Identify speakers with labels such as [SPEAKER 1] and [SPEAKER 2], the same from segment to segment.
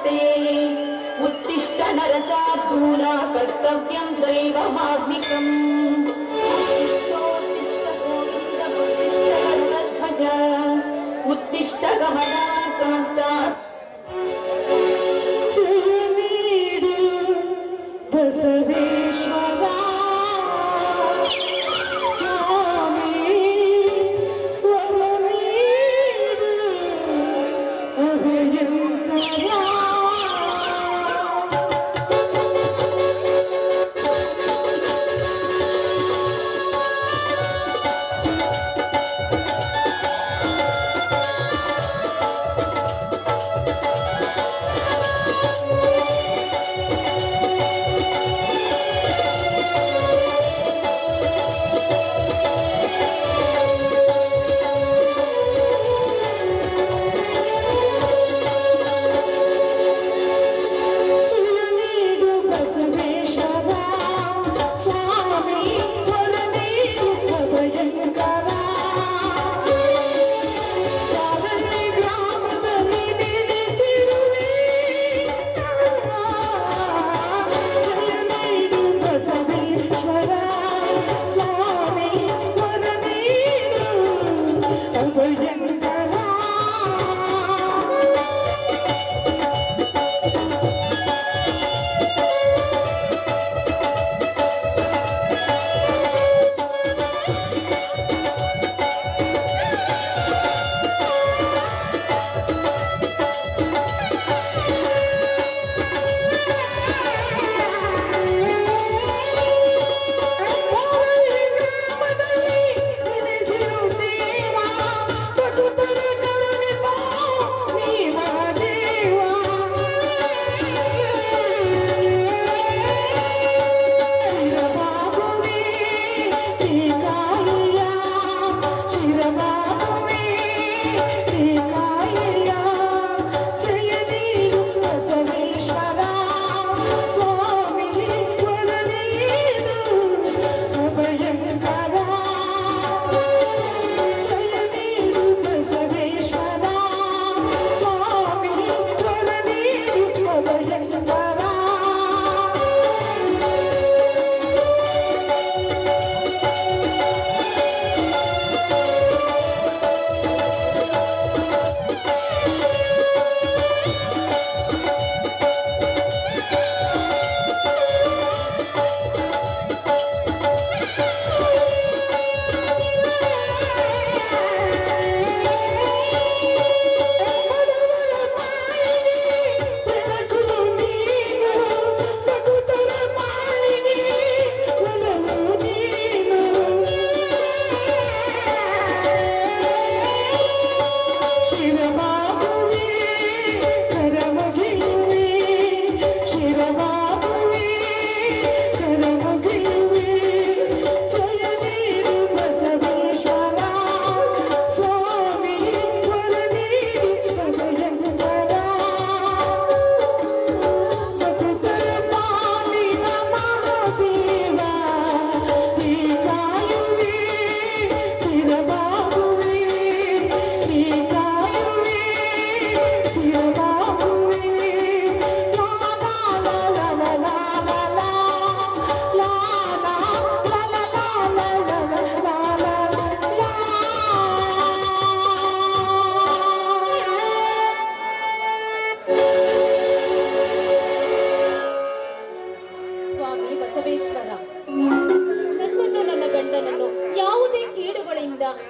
[SPEAKER 1] नमस्ते उत्तिष्ठ नरसार्दूला कर्तव्यं दैवमात्मिकम् उत्तिष्ठ गोविन्द उत्तिष्ठ गरुडध्वज उत्तिष्ठ गमनाकान्ता
[SPEAKER 2] जयनीडु बसवेश्वरा स्वामी वरनीडु अभयंकरा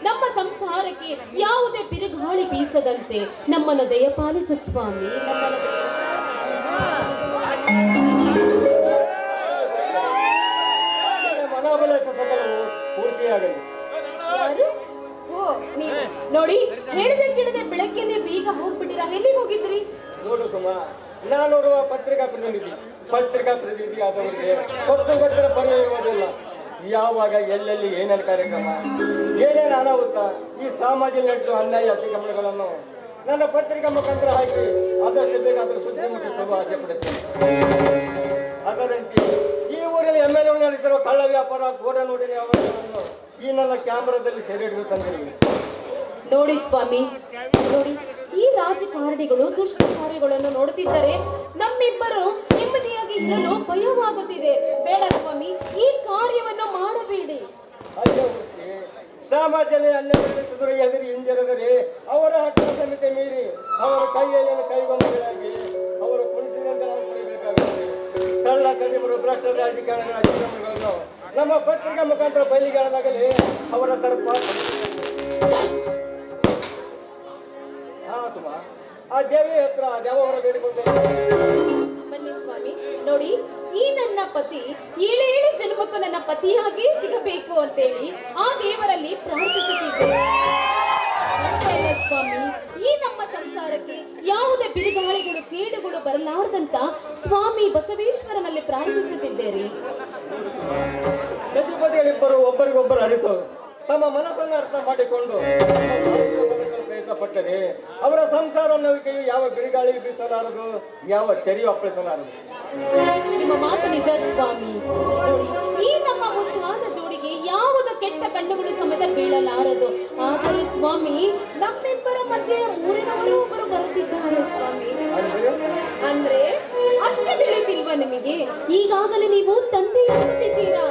[SPEAKER 3] ನಮ್ಮ ಸಂಸಾರಕ್ಕೆ ಯಾವುದೇ ಬಿರುಗಾಳಿ ಬೀಸದಂತೆ ನಮ್ಮನ್ನು ದಯಪಾಲಿಸು ಸ್ವಾಮಿ. ನೋಡಿ, ಹೇಳಿದ ಕೇಳದೆ ಬೆಳಗ್ಗೆನೆ ಬೀಗ ಹೋಗ್ಬಿಟ್ಟಿರ. ಎಲ್ಲಿಗೆ ಹೋಗಿದ್ರಿ?
[SPEAKER 4] ನೋಡು ಸುಮ, ನಾನೋರ್ವ ಪತ್ರಿಕಾ ಪ್ರತಿನಿಧಿ ಆದವರಿಗೆ ಗೊತ್ತಿನ ಬರೆಯುವುದಿಲ್ಲ. ಯಾವಾಗ ಎಲ್ಲೆಲ್ಲಿ ಏನೇನು ಕಾರ್ಯಕ್ರಮ, ಏನೇನು ಅನಾಹುತ, ಈ ಸಾಮಾಜಿಕ ನೆಟ್ಟು ಅನ್ಯಾಯ ಅತಿಕ್ರಮಣಗಳನ್ನು ನನ್ನ ಪತ್ರಿಕಾ ಮುಖಾಂತರ ಹಾಕಿ ಅದಷ್ಟು ಬೇಕಾದರೂ ಸುದ್ದಿ ಮುಟ್ಟಿಸಲು ಆಸೆ ಪಡುತ್ತೇನೆ. ಅದರಂತೆ ಈ ಊರಲ್ಲಿ MLA ನಡೆಸಿರುವ ಕಳ್ಳ ವ್ಯಾಪಾರ ಗೋಡ ನೋಡಿನ ಅವರನ್ನು ಈ ನನ್ನ ಕ್ಯಾಮರಾದಲ್ಲಿ ಸೆರೆ ಹಿಡಿದು ತಂದಿರಲಿ.
[SPEAKER 3] ನೋಡಿ ಸ್ವಾಮಿ, ನೋಡಿ ಈ ರಾಜಕಾರಣಿಗಳು ದುಷ್ಟ ಕಾರ್ಯಗಳನ್ನು ನೋಡುತ್ತಿದ್ದರೆ ನಮ್ಮಿಬ್ಬರು ನೆಮ್ಮದಿಯಾಗಿ ಇರಲು ಭಯವಾಗುತ್ತಿದೆ. ಬೇಡ ಸ್ವಾಮಿ, ಈ ಕಾರ್ಯವನ್ನು ಮಾಡಬೇಡಿ.
[SPEAKER 4] ಅಯ್ಯೋ ಮೂರ್ತಿ, ಸಮಾಜದ ಅನ್ನೆದುರು ಎದುರು ಹಿಂಜರಿದರೆ ಅವರ ಹಕ್ಕಿನ ಸಮಿತಿ ಮೀರಿ ಅವರ ಕೈಯಲ್ಲಿ ಕೈಗೊಂಬೆಗಳಾಗಿ ಅವರು ಕುಣಿಸಿದಂತೆ ನಾವು ಕುಣಿಬೇಕಾಗುತ್ತದೆ. ಕಳ್ಳ ಕದಿಮರು ಭ್ರಷ್ಟ ರಾಜಕಾರಣಿಗಳ ಅತಿಕ್ರಮಗಳನ್ನು ನಮ್ಮ ಪತ್ರಿಕಾ ಮುಖಾಂತರ ಬಯಲಿಗಾರದಾಗಲಿ ಅವರ ತರ್ಪ. ಹಾ ಸುಮ, ಆ ದೇವಿ ಹತ್ರ ದೇವರ ಬೇಡಿಕೊಂಡು
[SPEAKER 3] ಬನ್ನಿ ಸ್ವಾಮಿ. ನೋಡಿ, ಈ ನನ್ನ ಪತಿ 7 ಜನ್ಮಕ್ಕೂ ನನ್ನ ಪತಿಯಾಗಿ ಸಿಗಬೇಕು ಅಂತೇಳಿ ಆ ದೇವರಲ್ಲಿ ಪ್ರಾರ್ಥಿಸುತ್ತಿದ್ದೆ. ಅಷ್ಟೇ ಅಲ್ಲ ಸ್ವಾಮಿ, ಈ ನಮ್ಮ ಸಂಸಾರಕ್ಕೆ ಯಾವುದೇ ಬಿರುಗಾಳಿಗಳು ಕೇಡುಗಳು ಬರಲಾರದಂತ ಸ್ವಾಮಿ ಬಸವೇಶ್ವರನಲ್ಲಿ ಪ್ರಾರ್ಥಿಸುತ್ತಿದ್ದೇನೆ.
[SPEAKER 4] ಸತಿಪತಿಗಳಿಬ್ಬರು ಒಬ್ಬರಿಗೊಬ್ಬರು ಅರಿತು ತಮ್ಮ ಮನಸ್ಸನ್ನು ಅರ್ಥ ಮಾಡಿಕೊಂಡು ಪ್ರಯತ್ನ ಪಟ್ಟರೆ ಅವರ ಸಂಸಾರ ನಂಬಿಕೆಯು ಯಾವ ಬಿರುಗಾಳಿ ಬೀಸಲಾರದು, ಯಾವ ಚರಿಯು ಅಪ್ಪಳಿಸಲಾರದು.
[SPEAKER 3] ನಿಮ್ಮ ಮಾತು ನಿಜ ಸ್ವಾಮಿ. ನೋಡಿ, ಈ ನಮ್ಮ ಮುದ್ದಾದ ಜೋಡಿಗೆ ಯಾವುದೇ ಕೆಟ್ಟ ಕಣ್ಣುಗಳು ಸಮೇತ ಬೀಳಲಾರದು. ಆದರೆ ಸ್ವಾಮಿ, ನಮ್ಮಿಬ್ಬರ ಮಧ್ಯೆ ಊರಿನವರು ಒಬ್ಬರು ಬರುತ್ತಿದ್ದಾರೆ ಸ್ವಾಮಿ. ಅಂದ್ರೆ ಅಷ್ಟೇ ತಿಳಿದಿಲ್ವಾ ನಿಮಗೆ? ಈಗಾಗಲೇ ನೀವು ತಂದೆಯಾಗುತ್ತಿದ್ದೀರಾ.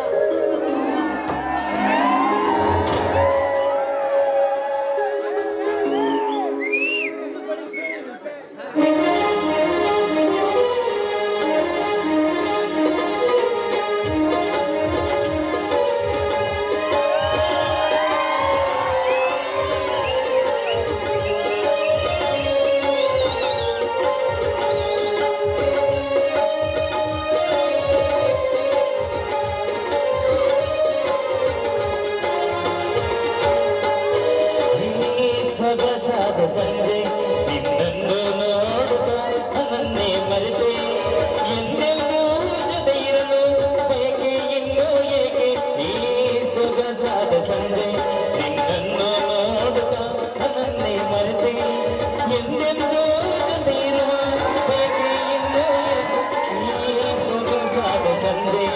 [SPEAKER 5] ಸಂಜೆ ನಿನ್ನನ್ನು ನೋಡುತ್ತಾ ನನ್ನೇ ಮರೆತೆ ಎಂದೆಂದೂ ಜೊತೆ ಇರಲು ಬಯಕೆ ಇನ್ನೂ ಏಕೆ. ಈ ಸೊಗಸಾದ ಸಂಜೆ ನಿನ್ನನ್ನು ನೋಡುತ್ತಾ ನನ್ನೇ ಮರೆತೆ ಎಂದೆಂದೂ ಜೊತೆ ಇರುವ ಬಯಕೆ ಇನ್ನೂ ಏಕೆ. ಈ ಸೊಗಸಾದ ಸಂಜೆ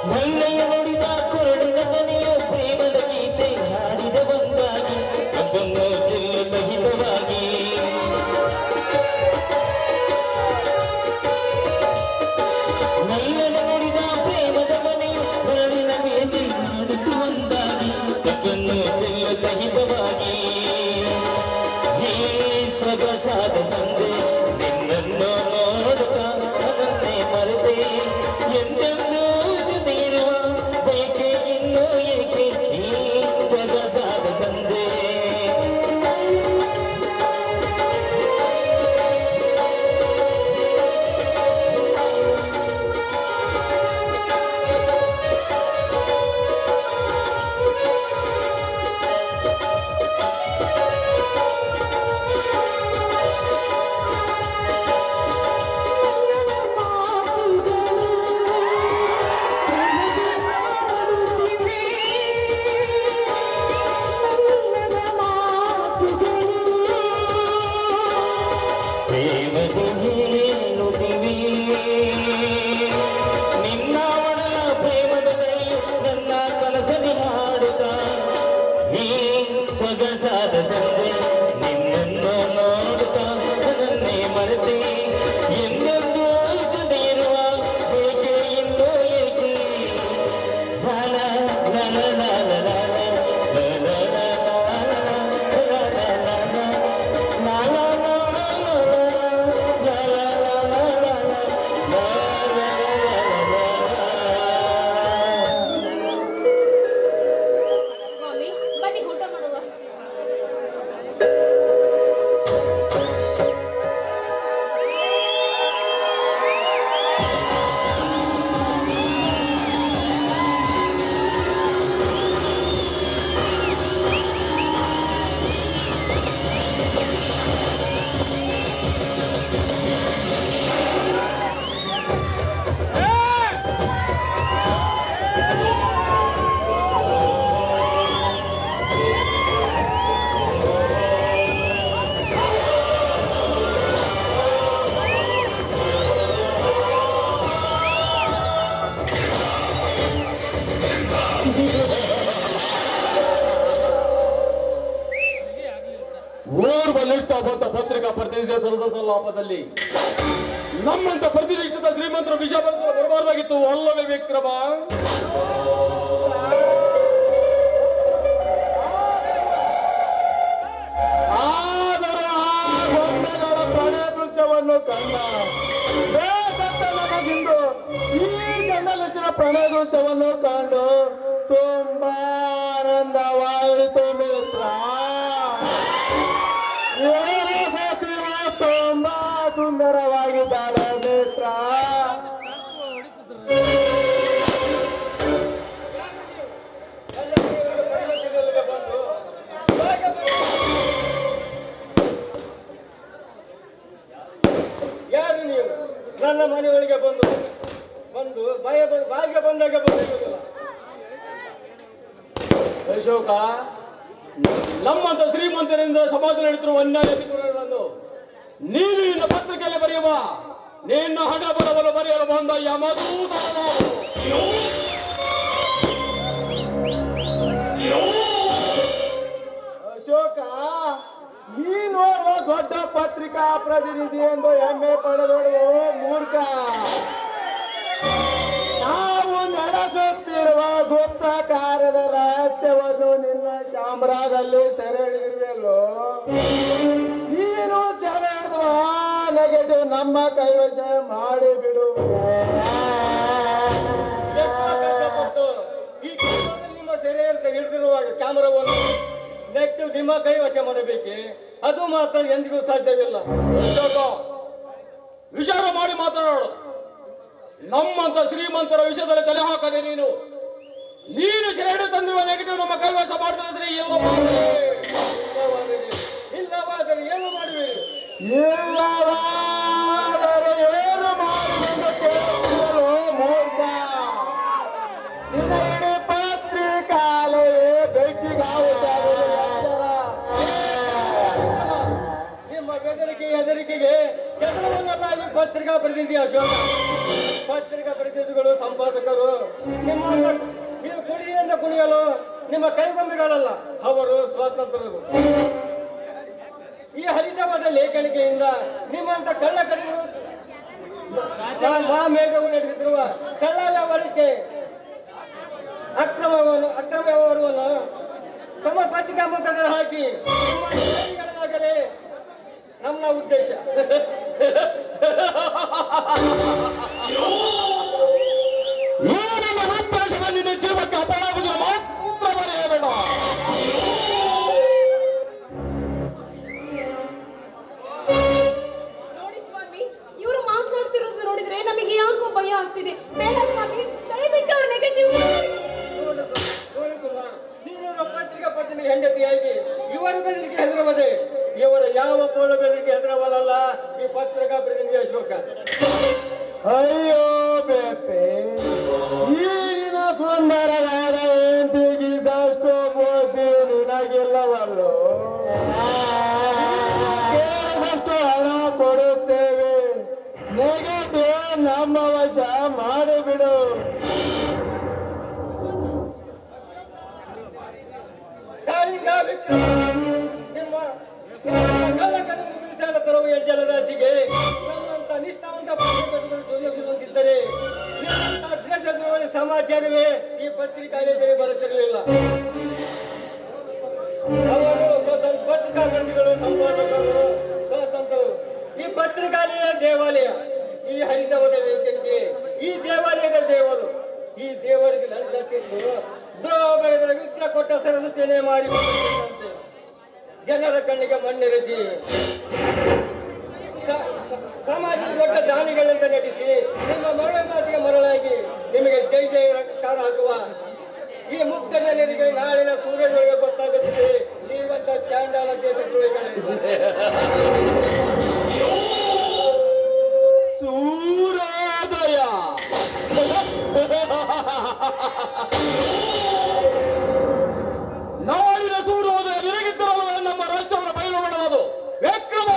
[SPEAKER 5] ಮಲ್ಲೆಯ ನುಡಿದ ಕೊರಡಿನ ದನಿಯು ಪ್ರೇಮದ ಗೀತೆ ಹಾಡಿದ ಬಂದಾಗಿ ಅದನ್ನು ಚೆಲ್ಲುತ್ತ ಹಿತವಾಗಿ. ಮಲ್ಲನ ನುಡಿದ ಪ್ರೇಮದ ದನಿಯು ಕೊರಡಿನ ಗೀತೆ ಹಾಡುತ್ತ ಬಂದಾಗಿ ಅದನ್ನು ಚೆಲ್ಲುತ್ತ ಹಿತವಾಗಿ. ಈ ಸೊಗಸಾದ ಸಂಜೆ ನಿನ್ನನ್ನು ನೋಡುತ್ತಾ ಅದನ್ನೇ ಮರೆತೆ ಎಂದೆಂದೂ ಜೊತೆ ಇರುವ ಬಯಕೆ ಇನ್ನೂ ಏಕೆ. ಈ ಸೊಗಸಾದ ಸಂಜೆ
[SPEAKER 4] ಓರ್ವ ನಿಷ್ಠಾವಂತ ಪತ್ರಿಕಾ ಪ್ರತಿನಿಧಿಯ ಸರಸ ಲಾಭದಲ್ಲಿ ನಮ್ಮಂತ ಪ್ರತಿನಿಷ್ಠಿತ ಶ್ರೀಮಂತರ ವಿಷಯ ಬರಬಾರ್ದಾಗಿತ್ತು ಅಲ್ಲವೇ ವಿಕ್ರಮ? ಆದರೆ ಆ ಗೊಂಬೆಗಳ ಪ್ರಣಯ ದೃಶ್ಯವನ್ನು ಕಂಡ ಬೇಸತ್ತ ನಮಗಿಂದು ಈ ಜರ್ನಲಿಸ್ಟಿನ ಪ್ರಣಯ ದೃಶ್ಯವನ್ನು ಕಂಡು ತುಂಬಾ ಆನಂದವಾಯಿತು ಮಿತ್ರ. ತುಂಬಾ ಸುಂದರವಾಗಿದ್ದಾಳೆ ಮಿತ್ರ. ಯಾರು ನೀವು? ನನ್ನ ಮನೆಯೊಳಗೆ ಬಂದು ಬಾಯಿಗೆ ಬಂದಾಗ ಬಂದಿಲ್ಲ. ಅಶೋಕ, ನಮ್ಮಂತ ಶ್ರೀಮಂತರಿಂದ ಸಮಾಜ ನಡೆಯುತ್ತಿರುವ ಅನ್ಯಾಯ ಅಧಿಕಾರಗಳನ್ನು ನೀನು ಇನ್ನು ಪತ್ರಿಕೆಯಲ್ಲಿ ಬರೆಯುವ ನಿನ್ನ ಹಣ ಬಲವನ್ನು ಬರೆಯಲು ಬಂದ ಯಮದೂತನು. ಅಶೋಕ, ನೀನೋರ್ವ ದೊಡ್ಡ ಪತ್ರಿಕಾ ಪ್ರತಿನಿಧಿ ಎಂದು ಹೆಮ್ಮೆ ಪಡೆದೊಡುವ ಮೂರ್ಖ. ನಾವು ನಡೆಸುತ್ತಿರುವ ಗುಪ್ತ ಕಾರ್ಯದ ರಹಸ್ಯವನ್ನು ನಿನ್ನ ಕ್ಯಾಮ್ರಾದಲ್ಲಿ ಸೆರೆ ಹಿಡಿದಿರುವೆಲ್ಲೋ. ನೀನು ಸೆರೆ ಹಿಡಿದುವ ನೆಗೆಟಿವ್ ನಮ್ಮ ಕೈವಶ ಮಾಡಿಬಿಡು. ನಿಮ್ಮ ಸೆರೆ ಹಿಡಿದಿರುವ ಕ್ಯಾಮರಾವನ್ನು ನೆಗೆಟಿವ್ ನಿಮ್ಮ ಕೈವಶ ಮಾಡಬೇಕೆ? ಅದು ಮಾತ್ರ ಎಂದಿಗೂ ಸಾಧ್ಯವಿಲ್ಲ. ವಿಚಾರ ಮಾಡಿ ಮಾತನಾಡು. ನಮ್ಮಂತ ಶ್ರೀಮಂತರ ವಿಷಯದಲ್ಲಿ ತಲೆ ಹಾಕದೆ ನೀನು ಸೆರೆ ತಂದಿರುವ ನೆಗೆಟಿವ್ ನಮ್ಮ ಕೈವಶ ಮಾಡಿದ್ರೆ ಇಲ್ಲವಾದರೆ ಏನು ಮಾಡುವೆ? ಇಲ್ಲವಾದರೆ ಏನು ಮಾಡುವುದು ಮೂರ್ಖ. ನಿನ್ನ ಇಡೀ ಪತ್ರಿಕಾಲಯವೇ ಬೆಕ್ಕಿಗಾಗುತ್ತಾರೆ. ನಿಮ್ಮ ಹೆದರಿಕೆಗೆ ಕೆಲವನ್ನೆಲ್ಲ ಈ ಪತ್ರಿಕಾ ಪ್ರತಿನಿಧಿ ಅಶೋಕ. ಪತ್ರಿಕಾ ಪ್ರತಿನಿಧಿಗಳು ಸಂಪಾದಕರು ನೀವು ಕುಡಿಯಿಂದ ಕುಣಿಯಲು ನಿಮ್ಮ ಕೈಗೊಂಬೆಗಳಲ್ಲ, ಅವರು ಸ್ವಾತಂತ್ರ್ಯರು. ಈ ಹರಿತವಾದ ಲೇಖನಿಕೆಯಿಂದ ನಿಮ್ಮಂತ ಕಳ್ಳ ಕಡಿಮೆ ಮೇಘವು ನಡೆಸುತ್ತಿರುವ ಕಳ್ಳ ವ್ಯವಹಾರಕ್ಕೆ ಅಕ್ರಮ ವ್ಯವಹಾರವನ್ನು ತಮ್ಮ ಪತ್ರಿಕಾ ಮುಖದಲ್ಲಿ ಹಾಕಿ ನಿಮ್ಮದಾಗಲೇ ನಮ್ಮ ಉದ್ದೇಶ. ನಿನ್ನ ಜೀವಕ್ಕೆ ಅಪಾಯವಾಗುವುದು ಮಾತ್ರ ಬರೆಯಬೇಡ.
[SPEAKER 3] ನೋಡಿ ಸ್ವಾಮಿ, ಇವರು ಮಾತನಾಡ್ತಿರೋದು ನೋಡಿದ್ರೆ ನಮಗೆ ಯಾಕೋ ಭಯ ಆಗ್ತಿದೆ. ಬೇಡ ಸ್ವಾಮಿ, ದಯವಿಟ್ಟು ಅವ್ರ ನೆಗೆಟಿವ್.
[SPEAKER 4] ನೀನು ಪತ್ರಿಕಾ ಪ್ರತಿನಿಧಿ ಹೆಂಡತಿಯಾಗಿ ಇವರ ಬೆದರಿಕೆ ಹೆದರವದೆ. ಇವರ ಯಾವ ಪೋಲ ಬೆದರಿಕೆ ಹೆದರವಲ್ಲ ಈ ಪತ್ರಿಕಾ ಪ್ರತಿನಿಧಿ ಅಶೋಕ. ಅಯ್ಯೋ ಬೇಪೆ, ಈಗಿನ ಸುಂದರವಾದ ಎಂದಿಗಿದಷ್ಟು ಬುದ್ಧಿ ನಿನಗಿಲ್ಲವಲ್ಲೋ. ಕೇಳಿದಷ್ಟು ಹಣ ಕೊಡುತ್ತೇವೆ, ನೆಗೆಟಿವ್ ನಮ್ಮ ವಶ ಮಾಡಿಬಿಡು. ನಿಮ್ಮ ತರುವ ಜಲದಾಚಿಗೆ ನಮ್ಮಂತ ನಿಷ್ಠಾವಂತ ಇದ್ದರೆ ಸಮಾಚಾರವೇ ಈ ಪತ್ರಿಕಾಲಯದಲ್ಲಿ ಬರುತ್ತಿರಲಿಲ್ಲ. ಅವರು ಪತ್ರಿಕಾ ಬಂಧಿಗಳು, ಸಂಪಾದಕರು, ಸ್ವತಂತ್ರರು. ಈ ಪತ್ರಿಕಾಲಯ ದೇವಾಲಯ, ಈ ಹರಿತವಾದ ವೇದಿಕೆ, ಈ ದೇವಾಲಯದ ದೇವರು. ಈ ದೇವರಿಗೆ ಲಂಚ ತಿಂದು ದ್ರೋಹ ಬರೆದರೆ ವಿಗ್ರಹ ಕೊಟ್ಟ ಸರಸ್ವತಿಯನ್ನೇ ಮಾಡಿಕೊಂಡಂತೆ ಜನರ ಕಣ್ಣಿಗೆ ಮಣ್ಣೆರಚಿ ಸಮಾಜದ ದೊಡ್ಡ ದಾನಿಗಳಂತ ನಟಿಸಿ ನಿಮ್ಮ ಮರಳ ಮಾತಿಗೆ ಮರಳಾಗಿ ನಿಮಗೆ ಜೈ ಜಯಕಾರ ಹಾಕುವ ಈ ಮುಕ್ತ ಜನರಿಗೆ ನಾಳಿನ ಸೂರ್ಯದೊಳಗೆ ಗೊತ್ತಾಗುತ್ತದೆ ನೀವಂತ ಚಾಂಡಾಲ ದೇಶದೊಳಗೆ ಸೂರ್ಯೋದಯ. ನಾಳಿನ ಸೂರ್ಯೋದಯ ನಿನಗಿದ್ದರಲ್ಲವೇ ನಮ್ಮ ರಾಷ್ಟ್ರವನ್ನು ಬಯಲು ಮಾಡುವುದು ವಿಕ್ರಮ.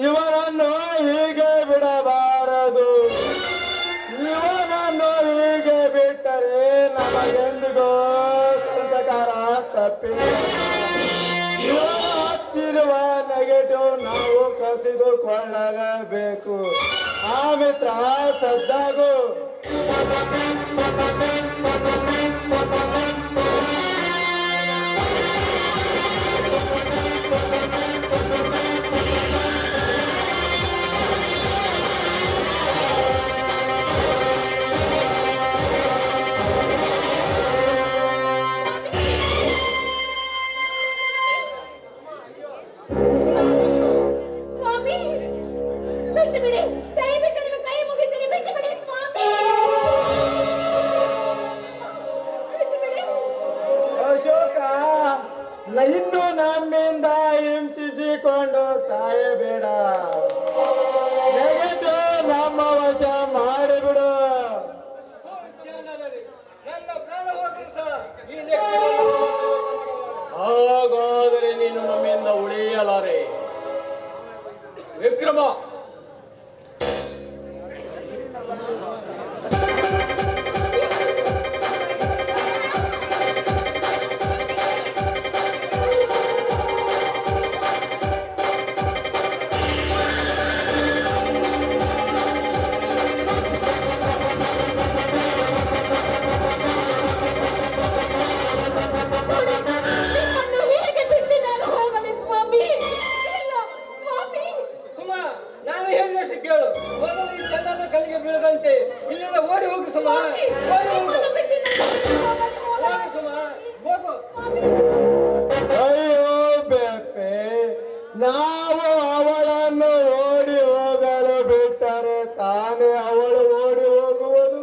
[SPEAKER 4] ಇವರನ್ನು ಹೀಗೆ ಬಿಡಬಾರದು. ಯಾರಿಗೋ ಸಂತಕಾರ ತಪ್ಪಿಲ್ಲ. ಹತ್ತಿರುವ ನೆಗೆಟಿವ್ ನಾವು ಕಸಿದುಕೊಳ್ಳಬೇಕು. ಆ ಮಿತ್ರ ಸದ್ದಾಗು.
[SPEAKER 3] ಸ್ವಾಮಿ ಬಿಟ್ಟು ಬಿಡಿ, ದಯವಿಟ್ಟು ನಿಮ್ಮ ಕೈ ಮುಗಿತೀನಿ, ಬಿಟ್ಟು ಬಿಡಿ ಸ್ವಾಮಿ, ಬಿಟ್ಟು ಬಿಡಿ.
[SPEAKER 4] ಅಶೋಕ, ಇನ್ನು ನಮ್ಮಿಂದ ಹಿಂಸಿಸಿಕೊಂಡು ಸಾಯಬೇಡ. ನೆಗೆಟಿವ್ ನಮ್ಮ ವಶ ಮಾಡಿಬಿಡು.
[SPEAKER 6] ಹಾಗಾದರೆ ನೀನು ನಮ್ಮಿಂದ ಉಳಿಯಲಾರೆ. ವಿಕ್ರಮ,
[SPEAKER 3] ನಿಮ್ಮನ್ನು ಹೇಗೆ ಬಿಟ್ಟು ನಾನು ಹೋಗಲಿ ಸ್ವಾಮಿ? ಇಲ್ಲ ಸ್ವಾಮಿ,
[SPEAKER 4] ಸುಮ, ನಾನು ಹೇಳಿದಷ್ಟು ಕೇಳು. ಮೊದಲು ಈ ಚಂದನ ಕಲ್ಲಿಗೆ ಬೀಳದಂತೆ ಇಲ್ಲಿಂದ ಓಡಿ ಹೋಗು ಸುಮ. ಓಡಿ ಹೋಗು.
[SPEAKER 3] ನಿಮ್ಮನ್ನು ಬಿಟ್ಟು ನಾನು ಹೋಗಲಿ,
[SPEAKER 4] ಹೋಗು ಸುಮ, ಹೋಗು.
[SPEAKER 3] ಸ್ವಾಮಿ.
[SPEAKER 4] ಅಯ್ಯೋ ಬೆಪ್ಪೆ, ನಾವು ಅವಳನ್ನು ಓಡಿ ಹೋಗಲು ಬಿಟ್ಟರೆ ತಾನೇ ಅವಳು ಓಡಿ ಹೋಗುವುದು.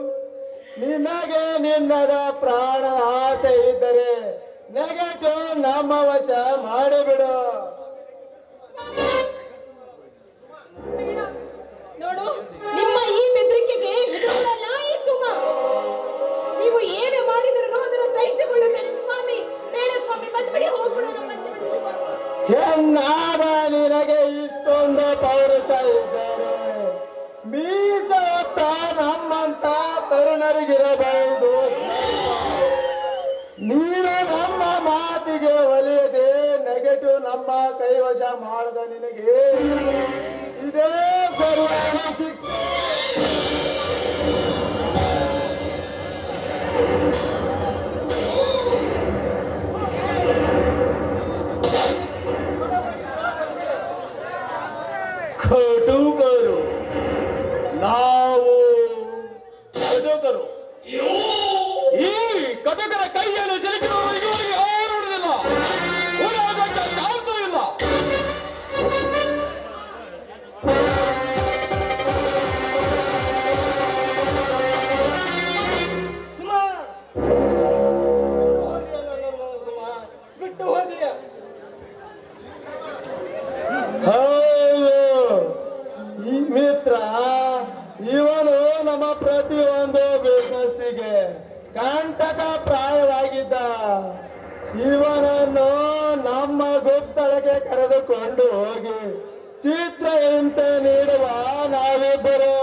[SPEAKER 4] ನಿನಗೆ ನಿನ್ನದ ಪ್ರಾಣ ಆಸೆ ಇದ್ದರೆ ನೆಗೆಟಿವ್ ನಮ್ಮ ವಶ ಮಾಡಿಬಿಡು.
[SPEAKER 3] ಬೇಡ. ನೋಡು, ನಿಮ್ಮ ಈ ಬೆದರಿಕೆಗೆ ಹೆದರಲ್ಲ ಈ ಸುಮ. ನೀವು ಏನು ಮಾಡಿದರೂ ಅದನ್ನು ಸಹಿಸಿಕೊಳ್ಳುತ್ತೇನೆ ಸ್ವಾಮಿ. ಬೇಡ ಸ್ವಾಮಿ, ಬಂದ್ಬಿಡಿ, ಹೋಗ್ಬಿಡೋಣ, ಬಂದ್ಬಿಡಿ ಸ್ವಾಮಿ.
[SPEAKER 4] ಎನ್ನಾದ ನಿನಗೆ ಇಷ್ಟೊಂದು ಪೌರುಷ ಇದ್ದರೆ ಮೀಸ ಹೊತ್ತ ನಮ್ಮಂತ ತರುಣರಿಗಿರಬಹುದು. ನೀನು ನಮ್ಮ ಮಾತಿಗೆ ಒಲಿಯದೆ ನೆಗೆಟಿವ್ ನಮ್ಮ ಕೈವಶ ಮಾಡದ ನಿನಗೆ ಇದೇ ಸರಿಯಾದ ಶಿಕ್ಷೆ.
[SPEAKER 6] ಕಟುಕರು, ನಾವು ಕಟುಕರು. ಈ ಕಟುಕರ ಕೈಯನ್ನು ಸಿಲುಕಿದವರು ಇದುವರೆಗೆ ಯಾರು ನೋಡುವುದಿಲ್ಲ. ಉಳಿಯೋದಕ್ಕೆ ಚಾನ್ಸೂ ಇಲ್ಲ.
[SPEAKER 4] ಸುಮ, ಸುಮ ಬಿಟ್ಟು ಹೋದಿಯ. ಹೌದು, ಈ ಮಿತ್ರ ಇವನು ನಮ್ಮ ಪ್ರತಿಯೊಂದು ಬಿಸ್ನೆಸ್ಸಿಗೆ ಕಂಟಕ ಪ್ರಾಯವಾಗಿದ್ದ. ಇವನನ್ನು ನಮ್ಮ ಗುಪ್ತಳಕ್ಕೆ ಕರೆದುಕೊಂಡು ಹೋಗಿ ಚಿತ್ರಹಿಂಸೆ ನೀಡುವ ನಾವಿಬ್ಬರು.